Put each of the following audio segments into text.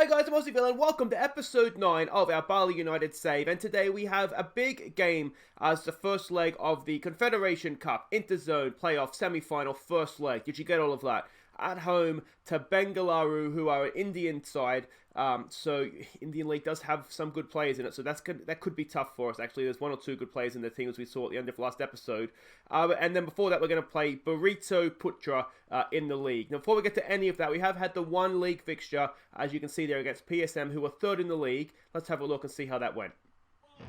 guys, I'm Aussie and welcome to episode 9 of our Bali United save. And today we have a big game as the first leg of the Confederation Cup Interzone playoff semi-final first leg. Did you get all of that? At home to Bengaluru, who are an Indian side. So Indian League does have some good players in it, so that could be tough for us. Actually, there's one or two good players in the team, as we saw at the end of last episode. And then before that, we're going to play Barito, Putra in the league. Now, before we get to any of that, we have had the one league fixture, as you can see there, against PSM, who are third in the league. Let's have a look and see how that went.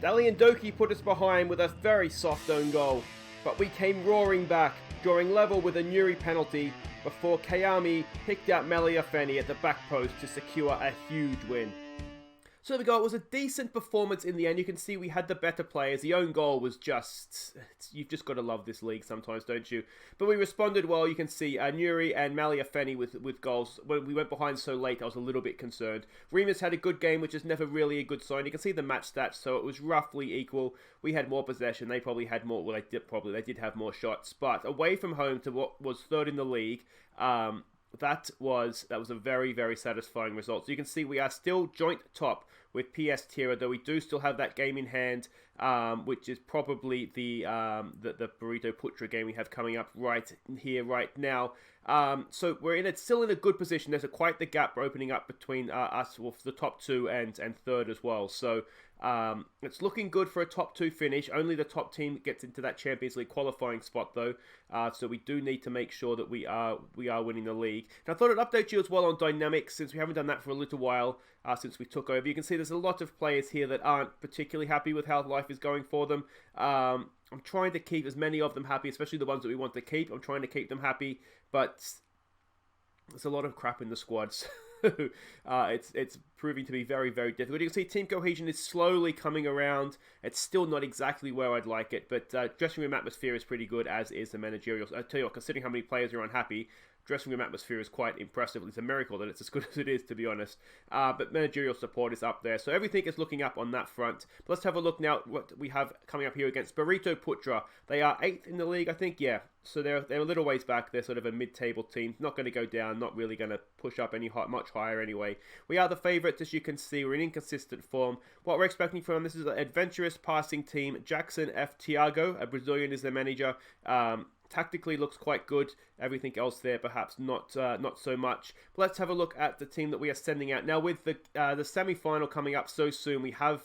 Dali and Doki put us behind with a very soft own goal, but we came roaring back, drawing level with a Nuri penalty, before Kayami picked out Meliafeni at the back post to secure a huge win. So there we go, it was a decent performance in the end. You can see we had the better players. The own goal was just... You've just got to love this league sometimes, don't you? But we responded well. You can see Nuri and Meliafeni with goals. When we went behind so late, I was a little bit concerned. Remus had a good game, which is never really a good sign. You can see the match stats, so it was roughly equal. We had more possession. They probably had more... Well, they did have more shots. But away from home to what was third in the league... That was a very, very satisfying result. So you can see we are still joint top with PS Tira, though we do still have that game in hand, which is probably the Barito Putra game we have coming up right here, right now. So we're still in a good position. There's quite the gap opening up between us, well, the top two and third as well. So it's looking good for a top two finish. Only the top team gets into that Champions League qualifying spot, though. So we do need to make sure that we are winning the league. And I thought I'd update you as well on dynamics, since we haven't done that for a little while since we took over. You can see there's a lot of players here that aren't particularly happy with how life is going for them. I'm trying to keep as many of them happy, especially the ones that we want to keep. I'm trying to keep them happy, but there's a lot of crap in the squads. It's proving to be very, very difficult. You can see team cohesion is slowly coming around. It's still not exactly where I'd like it, but dressing room atmosphere is pretty good, as is the managerial. I tell you what, considering how many players are unhappy, dressing room atmosphere is quite impressive. It's a miracle that it's as good as it is, to be honest. But managerial support is up there, so everything is looking up on that front. But let's have a look now at what we have coming up here against Barito Putra. They are 8th in the league, I think, yeah. So they're a little ways back. They're sort of a mid-table team. Not going to go down, not really going to push up much higher anyway. We are the favourites, as you can see. We're in inconsistent form. What we're expecting from them, this is an adventurous passing team. Jackson F. Tiago, a Brazilian, is their manager. Tactically looks quite good. Everything else there perhaps not so much. But let's have a look at the team that we are sending out. Now with the semi-final coming up so soon, we have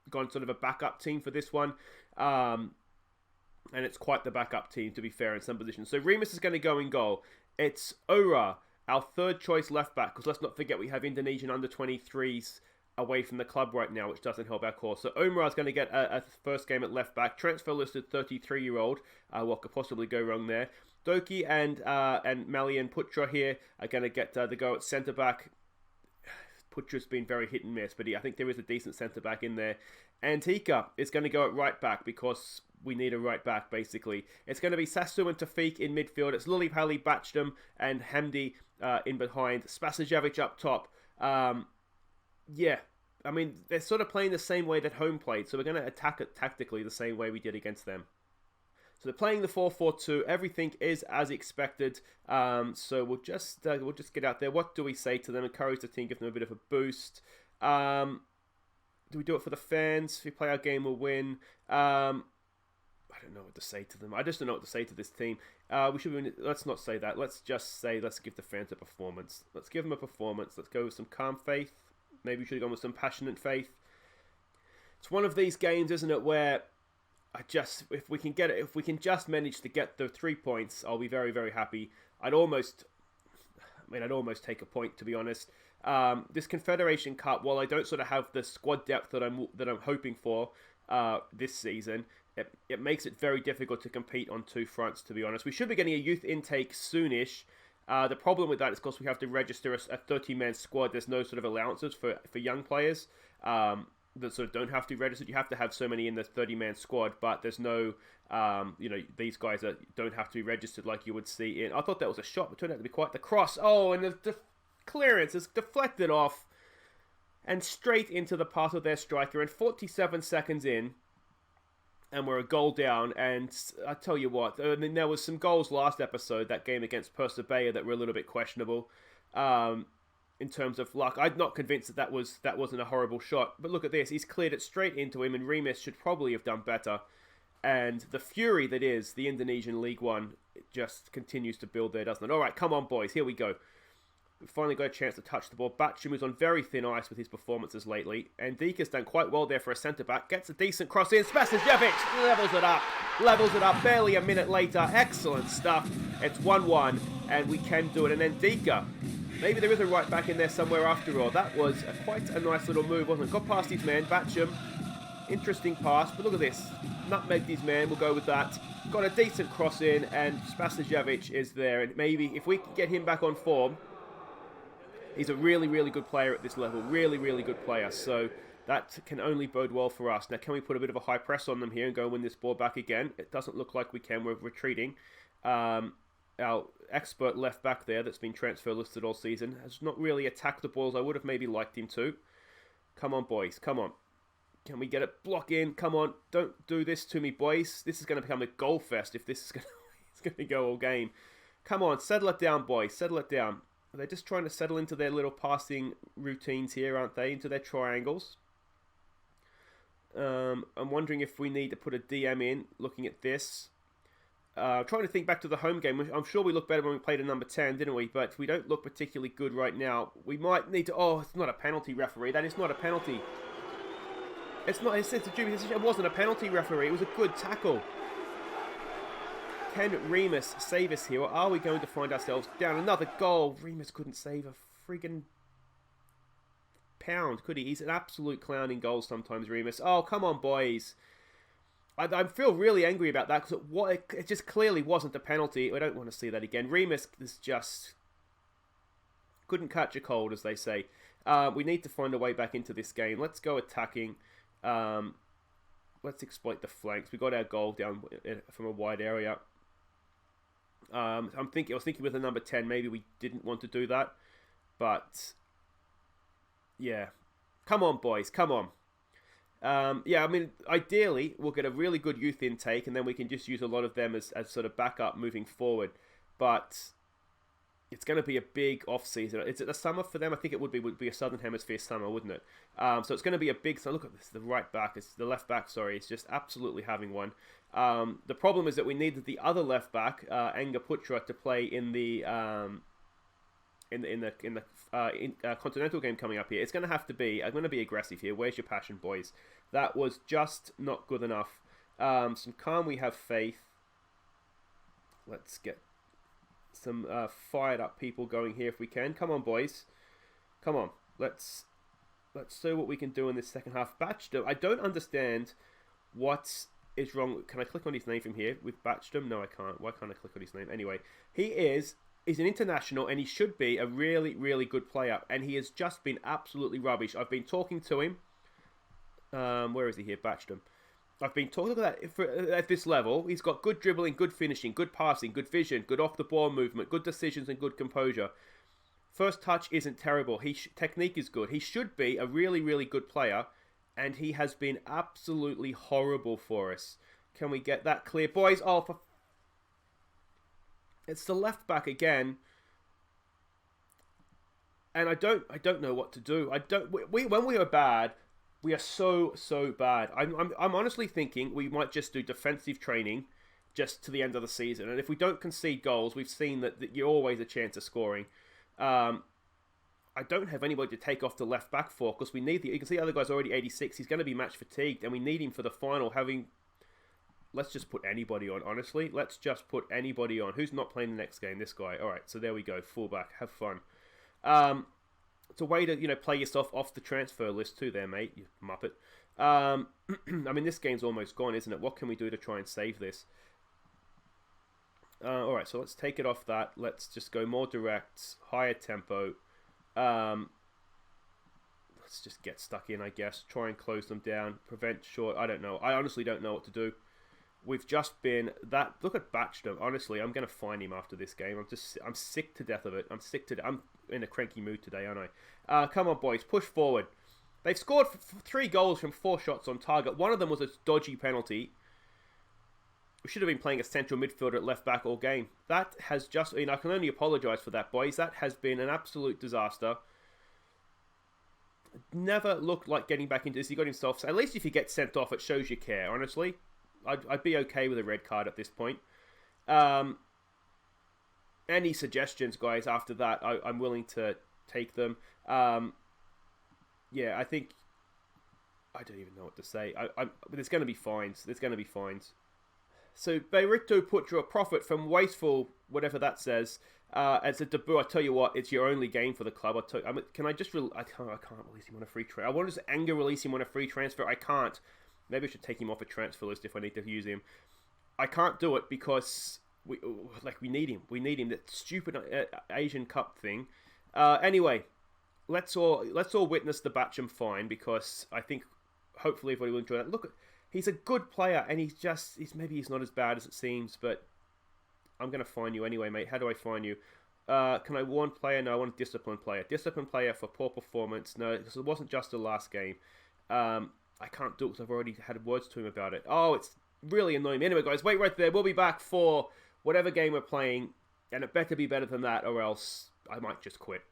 gone sort of a backup team for this one. And it's quite the backup team, to be fair, in some positions. So Remus is going to go in goal. It's Ora, our third choice left back, because let's not forget we have Indonesian under-23s away from the club right now, which doesn't help our cause. So Omar is going to get a first game at left back. Transfer listed 33-year-old. What could possibly go wrong there? Doki and Mali and Putra here are going to get the go at centre back. Putra's been very hit and miss, but I think there is a decent centre back in there. And Hika is going to go at right back because we need a right back, basically. It's going to be Sasu and Tafiq in midfield. It's Lillipali, Bachdam, and Hamdi in behind. Spasajevic up top. Yeah, I mean, they're sort of playing the same way that home played, so we're going to attack it tactically the same way we did against them. So they're playing the 4-4-2. Everything is as expected. So we'll just get out there. What do we say to them? Encourage the team, give them a bit of a boost. Do we do it for the fans? If we play our game, we'll win. I don't know what to say to them. I just don't know what to say to this team. Let's not say that. Let's just say, let's give the fans a performance. Let's give them a performance. Let's go with some calm faith. Maybe we should have gone with some passionate faith. It's one of these games, isn't it, where if we can just manage to get the 3 points, I'll be very, very happy. I'd almost take a point, to be honest. This Confederation Cup, while I don't sort of have the squad depth that I'm hoping for this season, it makes it very difficult to compete on two fronts, to be honest. We should be getting a youth intake soonish. The problem with that is, of course, we have to register a 30-man squad. There's no sort of allowances for young players that sort of don't have to be registered. You have to have so many in the 30-man squad, but there's no, these guys don't have to be registered like you would see in... I thought that was a shot, but it turned out to be quite the cross. Oh, and the clearance is deflected off and straight into the path of their striker. And 47 seconds in, and we're a goal down, and I tell you what, I mean, there was some goals last episode, that game against Persebaya, that were a little bit questionable. in terms of luck. I'm not convinced that wasn't a horrible shot. But look at this. He's cleared it straight into him, and Remus should probably have done better. And the fury that is the Indonesian League One just continues to build there, doesn't it? All right, come on, boys. Here we go. We finally got a chance to touch the ball. Batchum is on very thin ice with his performances lately. And Dika's done quite well there for a centre-back. Gets a decent cross in. Spasajevic levels it up. Levels it up barely a minute later. Excellent stuff. It's 1-1, and we can do it. And then Dika. Maybe there is a right back in there somewhere after all. That was quite a nice little move, wasn't it? Got past his man, Batchum. Interesting pass, but look at this. Nutmegged his man, we'll go with that. Got a decent cross in, and Spasajevic is there. And maybe if we can get him back on form, he's a really, really good player at this level. Really, really good player. So that can only bode well for us. Now, can we put a bit of a high press on them here and go win this ball back again? It doesn't look like we can. We're retreating. Our expert left back there that's been transfer listed all season has not really attacked the balls I would have maybe liked him to. Come on, boys. Come on. Can we get it? Block in. Come on. Don't do this to me, boys. This is going to become a goal fest if this is going to go all game. Come on. Settle it down, boys. Settle it down. They're just trying to settle into their little passing routines here, aren't they? Into their triangles. I'm wondering if we need to put a DM in, looking at this. Trying to think back to the home game. I'm sure we looked better when we played a number 10, didn't we? But we don't look particularly good right now. We might need to... Oh, it's not a penalty, referee. That is not a penalty. It's not... It wasn't a penalty, referee. It was a good tackle. Can Remus save us here, or are we going to find ourselves down another goal? Remus couldn't save a friggin' pound, could he? He's an absolute clown in goals sometimes, Remus. Oh, come on, boys. I feel really angry about that because it just clearly wasn't a penalty. I don't want to see that again. Remus is just... couldn't catch a cold, as they say. We need to find a way back into this game. Let's go attacking. Let's exploit the flanks. We got our goal down from a wide area. I was thinking with a number 10, maybe we didn't want to do that. But, yeah. Come on, boys. Come on. Yeah, I mean, ideally, we'll get a really good youth intake, and then we can just use a lot of them as sort of backup moving forward. But it's going to be a big off-season. Is it the summer for them? I think it would be a Southern Hemisphere summer, wouldn't it? So it's going to be a big... So look at this, the right back, the left back, sorry, is just absolutely having one. The problem is that we needed the other left back, Putra, to play in the continental game coming up here. It's going to have to be... I'm going to be aggressive here. Where's your passion, boys? That was just not good enough. Some calm, we have faith. Let's get some fired up people going here if we can. Come on, boys. Come on. Let's see what we can do in this second half. Batchdom, I don't understand what is wrong. Can I click on his name from here with Batchdom? No, I can't. Why can't I click on his name? Anyway, he's an international, and he should be a really, really good player. And he has just been absolutely rubbish. I've been talking to him. Where is he here? Batchdom. I've been talking about that at this level. He's got good dribbling, good finishing, good passing, good vision, good off-the-ball movement, good decisions, and good composure. First touch isn't terrible. Technique is good. He should be a really, really good player, and he has been absolutely horrible for us. Can we get that clear, boys? Oh, it's the left back again, and I don't know what to do. When we are bad. We are so bad. I'm honestly thinking we might just do defensive training just to the end of the season. And if we don't concede goals, we've seen that you're always a chance of scoring. I don't have anybody to take off the left back for because we need you can see the other guy's already 86. He's going to be match fatigued and we need him for the final. Let's just put anybody on, honestly. Let's just put anybody on. Who's not playing the next game? This guy. All right, so there we go. Fullback. Have fun. It's a way to, play yourself off the transfer list too there, mate, you muppet. I mean, this game's almost gone, isn't it? What can we do to try and save this? Alright, so let's take it off that. Let's just go more direct, higher tempo. Let's just get stuck in, I guess. Try and close them down. Prevent short. I don't know. I honestly don't know what to do. We've just been... Look at Batchdom. Honestly, I'm going to find him after this game. I'm sick to death of it. I'm in a cranky mood today, aren't I? Come on, boys. Push forward. They've scored 3 goals from 4 shots on target. One of them was a dodgy penalty. We should have been playing a central midfielder at left back all game. That has just... I can only apologise for that, boys. That has been an absolute disaster. never looked like getting back into this. He got himself... At least if he gets sent off, it shows you care, honestly. I'd be okay with a red card at this point. Any suggestions, guys, after that, I'm willing to take them. Yeah, I think... I don't even know what to say. But there's going to be fines. There's going to be fines. So, Barito, Putra, profit from wasteful, whatever that says, as a debut. I tell you what, it's your only game for the club. Can I just... I can't release him on a free transfer. I want to just anger release him on a free transfer. I can't. Maybe I should take him off a transfer list if I need to use him. I can't do it because we need him. We need him. That stupid Asian Cup thing. Anyway, let's all witness the Batcham fine because I think hopefully everybody will enjoy that. Look, he's a good player and maybe he's not as bad as it seems, but I'm gonna fine you anyway, mate. How do I fine you? Can I warn player? No, I want a disciplined player. Disciplined player for poor performance. No, because it wasn't just the last game. I can't do it because I've already had words to him about it. Oh, it's really annoying me. Anyway, guys, wait right there. We'll be back for whatever game we're playing, and it better be better than that, or else I might just quit.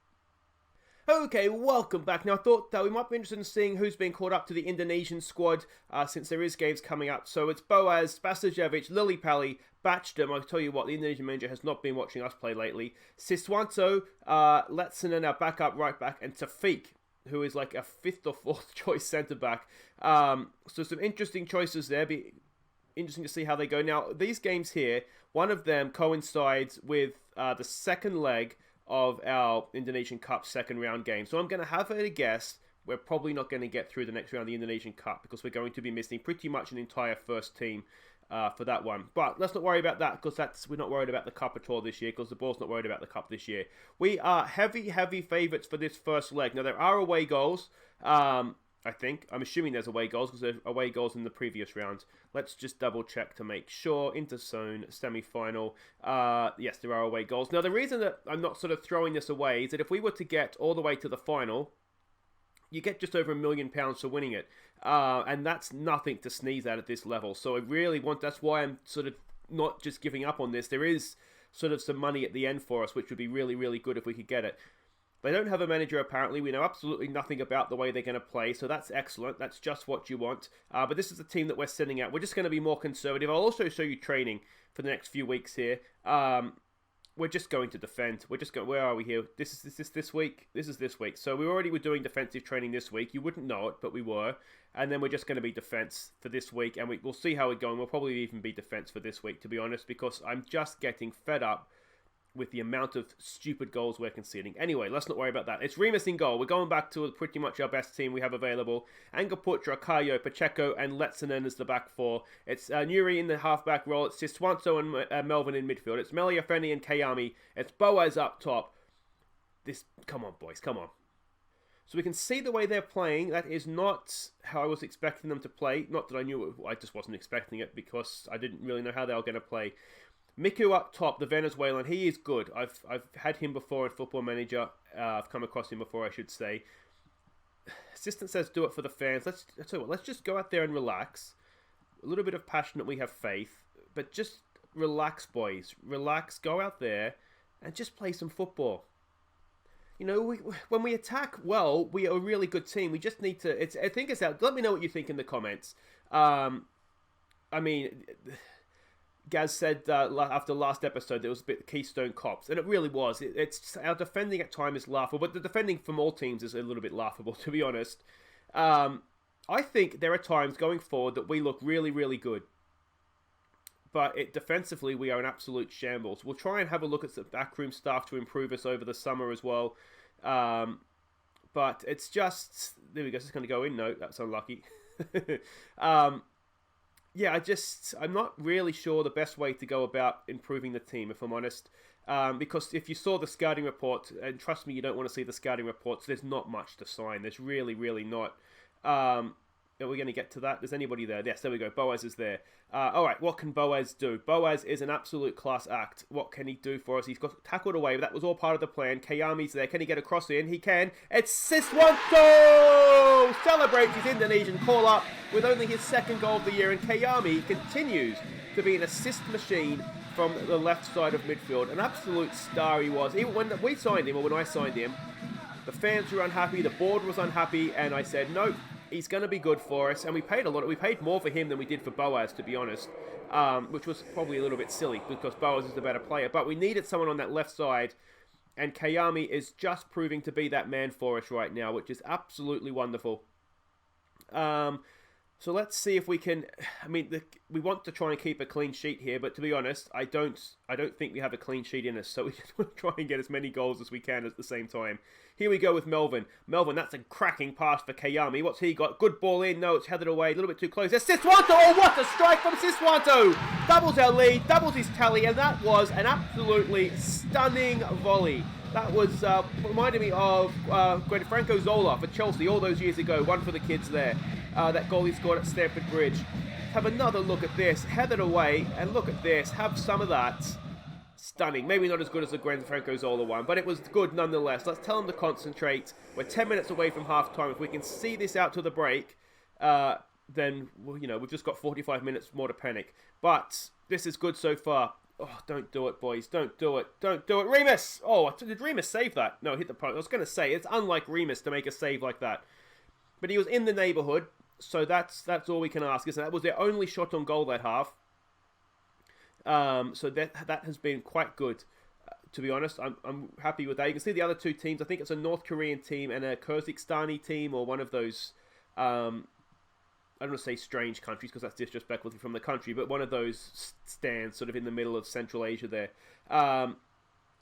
Okay, welcome back. Now, I thought that we might be interested in seeing who's been called up to the Indonesian squad, since there is games coming up. So it's Boaz, Basajevic, Lillipali, Batchdom. I'll tell you what, the Indonesian manager has not been watching us play lately. Siswanto, Letsinen, our backup right back, and Tafiq, who is like a 5th or 4th choice centre-back. So some interesting choices there. Be interesting to see how they go. Now, these games here, one of them coincides with the second leg of our Indonesian Cup second round game. So I'm going to have a guess. We're probably not going to get through the next round of the Indonesian Cup because we're going to be missing pretty much an entire first team for that one. But let's not worry about that because we're not worried about the Cup at all this year because the ball's not worried about the Cup this year. We are heavy favourites for this first leg. Now, there are away goals, I think. I'm assuming there's away goals because there's away goals in the previous round. Let's just double check to make sure. Interzone, semi-final. Yes, there are away goals. Now, the reason that I'm not sort of throwing this away is that if we were to get all the way to the final, you get just over £1 million for winning it. And that's nothing to sneeze at this level. So I really that's why I'm sort of not just giving up on this. There is sort of some money at the end for us, which would be really, really good if we could get it. They don't have a manager, apparently. We know absolutely nothing about the way they're going to play, so that's excellent. That's just what you want. But this is the team that we're sending out. We're just going to be more conservative. I'll also show you training for the next few weeks here. We're just going to defend. We're just going... Where are we here? This is this week? This is this week. So we already were doing defensive training this week. You wouldn't know it, but we were. And then we're just going to be defense for this week. And we'll see how we're going. We'll probably even be defense for this week, to be honest, because I'm just getting fed up with the amount of stupid goals we're conceding. Anyway, let's not worry about that. It's Remus in goal. We're going back to pretty much our best team we have available. Anga Putra, Kayo, Pacheco, and Letsinen as the back four. It's Nuri in the half-back role. It's Siswanto and Melvin in midfield. It's Meliafeni and Kayami. It's Boaz up top. Come on, boys, come on. So we can see the way they're playing. That is not how I was expecting them to play. Not that I knew it. I just wasn't expecting it because I didn't really know how they were going to play. Miku up top, the Venezuelan, he is good. I've had him before in Football Manager. I've come across him before, I should say. Assistant says do it for the fans. Let's just go out there and relax. A little bit of passion that we have faith. But just relax, boys. Relax, go out there and just play some football. You know, when we attack well, we are a really good team. We just need to... I think it's out. Let me know what you think in the comments. I mean... Gaz said after last episode there was a bit Keystone Cops, and it really was. It's our defending at times is laughable, but the defending from all teams is a little bit laughable, to be honest. I think there are times going forward that we look really, really good, but defensively we are an absolute shambles. We'll try and have a look at some backroom stuff to improve us over the summer as well, but it's just... There we go, it's just going to go in. No, that's unlucky. Yeah, I'm not really sure the best way to go about improving the team, if I'm honest. Because if you saw the scouting report, and trust me, you don't want to see the scouting reports, there's not much to sign. There's really, really not. Are we going to get to that? Is anybody there? Yes, there we go. Boaz is there. All right, what can Boaz do? Boaz is an absolute class act. What can he do for us? He's got tackled away, but that was all part of the plan. Kayami's there. Can he get a cross in? He can. It's Siswanto! Celebrates his Indonesian call-up with only his second goal of the year, and Kayami continues to be an assist machine from the left side of midfield. An absolute star he was. Even when we signed him, or when I signed him, The fans were unhappy, the board was unhappy, and I said, nope, he's going to be good for us. And we paid a lot. We paid more for him than we did for Boaz, to be honest, which was probably a little bit silly because Boaz is the better player. But we needed someone on that left side, and Kayami is just proving to be that man for us right now, which is absolutely wonderful. So let's see if we can. I mean, we want to try and keep a clean sheet here, but to be honest, I don't think we have a clean sheet in us. So we just want to try and get as many goals as we can at the same time. Here we go with Melvin. Melvin, that's a cracking pass for Kayami. What's he got? Good ball in. No, it's headed away. A little bit too close. There's Siswanto. Oh, what a strike from Siswanto! Doubles our lead, doubles his tally, and that was an absolutely stunning volley. That was reminded me of Franco Zola for Chelsea all those years ago. One for the kids there. That goal he scored at Stamford Bridge. Have another look at this. Headed away, and look at this. Have some of that. Stunning. Maybe not as good as the Franco Zola one, but it was good nonetheless. Let's tell them to concentrate. We're 10 minutes away from half-time. If we can see this out to the break, then, well, we've just got 45 minutes more to panic. But this is good so far. Oh, don't do it, boys. Don't do it. Don't do it. Remus! Oh, did Remus save that? No, hit the post. I was going to say, it's unlike Remus to make a save like that. But he was in the neighbourhood, so that's all we can ask, isn't it? That was their only shot on goal that half. So that has been quite good, to be honest. I'm happy with that. You can see the other two teams. I think it's a North Korean team and a Kyrgyzstani team, or one of those, I don't want to say strange countries because that's disrespectful from the country, but one of those stands sort of in the middle of Central Asia there.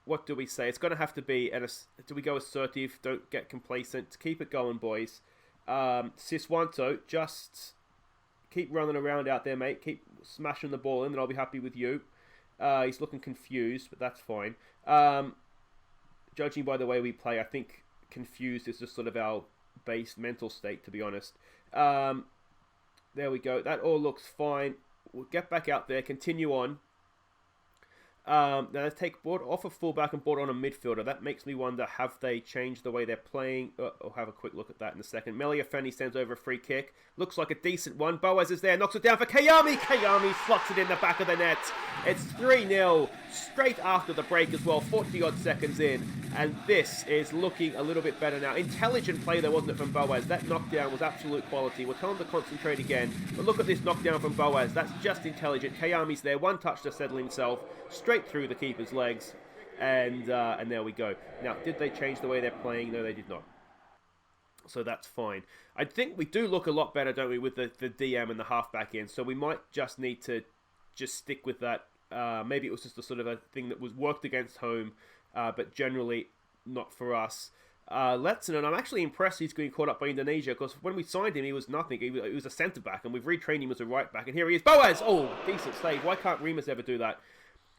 What do we say? It's going to have to be, do we go assertive? Don't get complacent. Keep it going, boys. Siswanto, just keep running around out there, mate. Keep smashing the ball in, and I'll be happy with you. He's looking confused, but that's fine. Judging by the way we play, I think confused is just sort of our base mental state, to be honest. There we go. That all looks fine. We'll get back out there, continue on. Now let's take board off a fullback and board on a midfielder. That makes me wonder, have they changed the way they're playing? I'll have a quick look at that in a second. Meliafeni sends over a free kick. Looks like a decent one. Boaz is there, knocks it down for Kayami. Kayami slots it in the back of the net. It's 3-0, straight after the break as well, 40-odd seconds in. And this is looking a little bit better now. Intelligent play there, wasn't it, from Boaz? That knockdown was absolute quality. We'll tell him to concentrate again. But look at this knockdown from Boaz. That's just intelligent. Kayami's there, one touch to settle himself. Straight through the keeper's legs, and there we go. Now, did they change the way they're playing? No, they did not. So that's fine. I think we do look a lot better, don't we, with the DM and the halfback in. So we might just need to just stick with that. Maybe it was just a sort of a thing that was worked against home, but generally not for us. Letson, and I'm actually impressed he's getting caught up by Indonesia, because when we signed him, he was nothing. He was a centre-back, and we've retrained him as a right-back. And here he is. Boaz! Oh, decent save. Why can't Remus ever do that?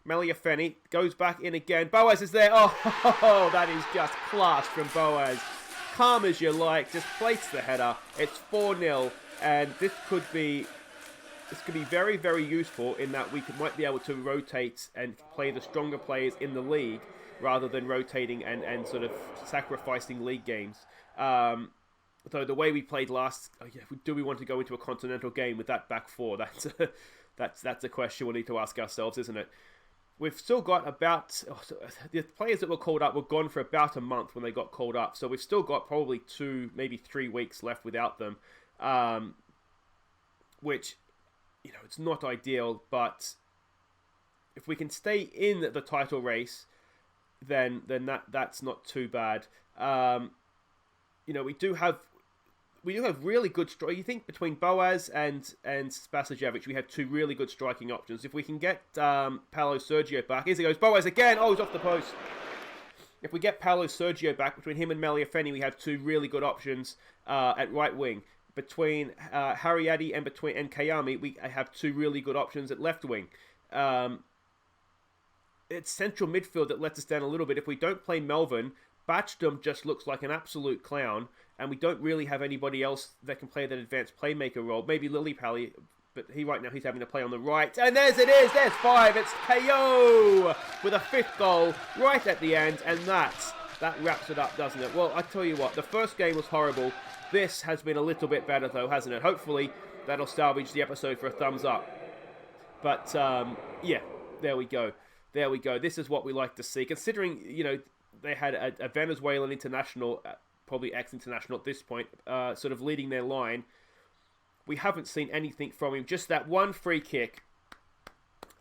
Meliafeni goes back in again. Boaz is there. Oh, that is just class from Boaz. Calm as you like. Just plates the header. It's 4-0. And this could be very, very useful in that we might be able to rotate and play the stronger players in the league rather than rotating and sort of sacrificing league games. Though the way we played last, do we want to go into a continental game with that back four? That's a question we'll need to ask ourselves, isn't it? We've still got the players that were called up were gone for about a month when they got called up. So we've still got probably 2, maybe 3 weeks left without them. Which, it's not ideal, but if we can stay in the title race, then that's not too bad. We do have really good strike. You think between Boaz and Spasajevic, we have 2 really good striking options. If we can get Paolo Sergio back, here he goes. Boaz again. Oh, he's off the post. If we get Paolo Sergio back, between him and Meliafeni, we have 2 really good options at right wing. Between Haryadi and Kayami, we have 2 really good options at left wing. It's central midfield that lets us down a little bit. If we don't play Melvin, Batchdom just looks like an absolute clown, and we don't really have anybody else that can play that advanced playmaker role. Maybe Lillipally, but right now he's having to play on the right. And there's 5. It's KO with a 5th goal right at the end, and that wraps it up, doesn't it? Well, I tell you what, the first game was horrible. This has been a little bit better, though, hasn't it? Hopefully, that'll salvage the episode for a thumbs up. But, yeah, there we go. This is what we like to see. Considering, they had a Venezuelan international, probably ex-international at this point, sort of leading their line. We haven't seen anything from him. Just that one free kick.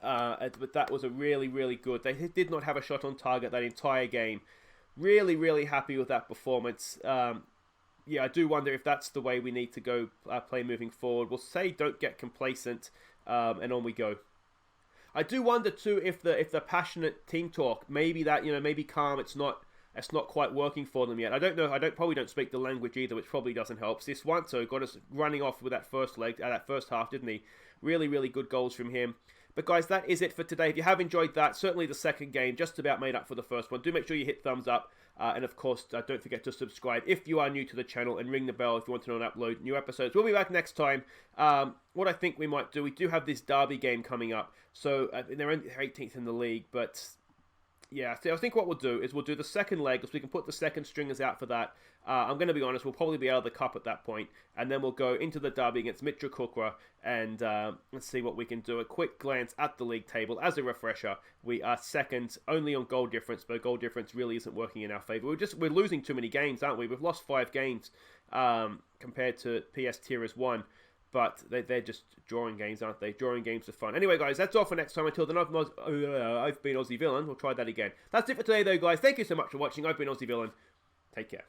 But that was a really, really good. They did not have a shot on target that entire game. Really, really happy with that performance. Yeah, I do wonder if that's the way we need to go play moving forward. We'll say don't get complacent, and on we go. I do wonder too if the passionate team talk, maybe that, maybe calm. It's not quite working for them yet. I don't know. Probably don't speak the language either, which probably doesn't help. Siswanto got us running off with that first leg, that first half, didn't he? Really, really good goals from him. But guys, that is it for today. If you have enjoyed that, certainly the second game just about made up for the first one. Do make sure you hit thumbs up. And of course, don't forget to subscribe if you are new to the channel, and ring the bell if you want to know and upload new episodes. We'll be back next time. What I think we might do, we do have this derby game coming up. So they're 18th in the league, but yeah, so I think what we'll do is we'll do the second leg, so we can put the second stringers out for that. I'm going to be honest, we'll probably be out of the cup at that point, and then we'll go into the derby against Mitra Kukra, and let's see what we can do. A quick glance at the league table as a refresher. We are second, only on goal difference, but goal difference really isn't working in our favour. We're losing too many games, aren't we? We've lost 5 games compared to PS Tira's 1. But they're just drawing games, aren't they? Drawing games are fun. Anyway, guys, that's all for next time. Until then, I've been Aussie Villain. We'll try that again. That's it for today, though, guys. Thank you so much for watching. I've been Aussie Villain. Take care.